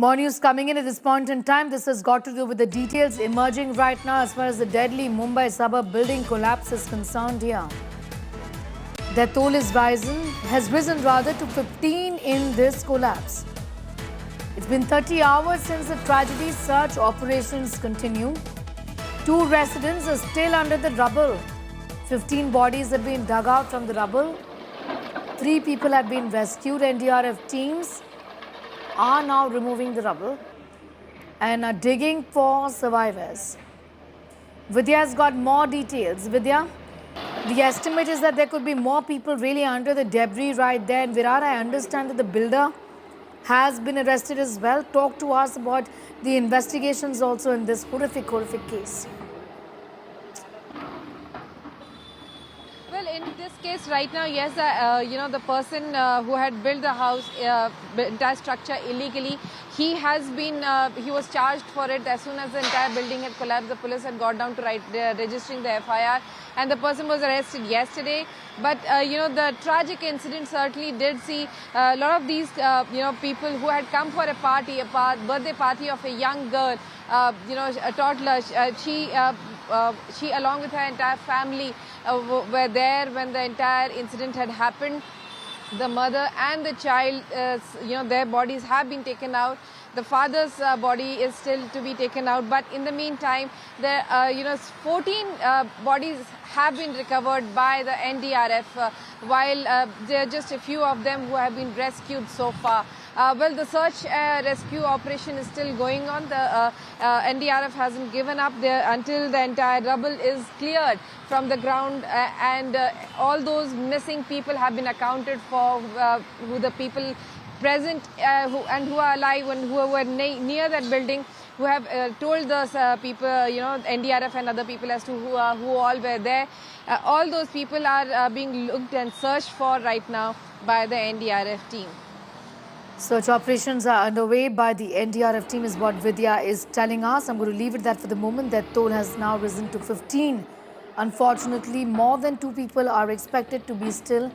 More news coming in at this point in time. This has got to do with the details emerging right now as far as the deadly Mumbai suburb building collapse is concerned here. Their toll has risen to 15 in this collapse. It's been 30 hours since the tragedy. Search operations continue. 2 residents are still under the rubble. 15 bodies have been dug out from the rubble. 3 people have been rescued. NDRF teams are now removing the rubble and are digging for survivors. Vidya has got more details. Vidya, the estimate is that there could be more people really under the debris right there. And Virar, I understand that the builder has been arrested as well. Talk to us about the investigations also in this horrific case. Well, in this case right now, yes, the person who had built the house, entire structure illegally, he was charged for it. As soon as the entire building had collapsed, the police had got down to registering the FIR, and the person was arrested yesterday. But, the tragic incident certainly did see a lot of these, people who had come for a party, birthday party of a young girl, a toddler. She along with her entire family were there when the entire incident had happened. The mother and the child, their bodies have been taken out. The father's body is still to be taken out. But in the meantime, 14 bodies have been recovered by the NDRF, while there are just a few of them who have been rescued so far. Well, the search rescue operation is still going on. The NDRF hasn't given up there until the entire rubble is cleared from the ground, and all those missing people have been accounted for, who the people present who are alive and who were near that building, who have told those people, NDRF and other people as to who all were there. All those people are being looked and searched for right now by the NDRF team. Search operations are underway by the NDRF team is what Vidya is telling us. I'm going to leave it that for the moment. That toll has now risen to 15. Unfortunately, more than 2 people are expected to be still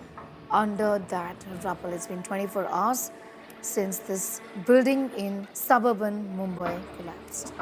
under that rubble. It's been 24 hours since this building in suburban Mumbai collapsed.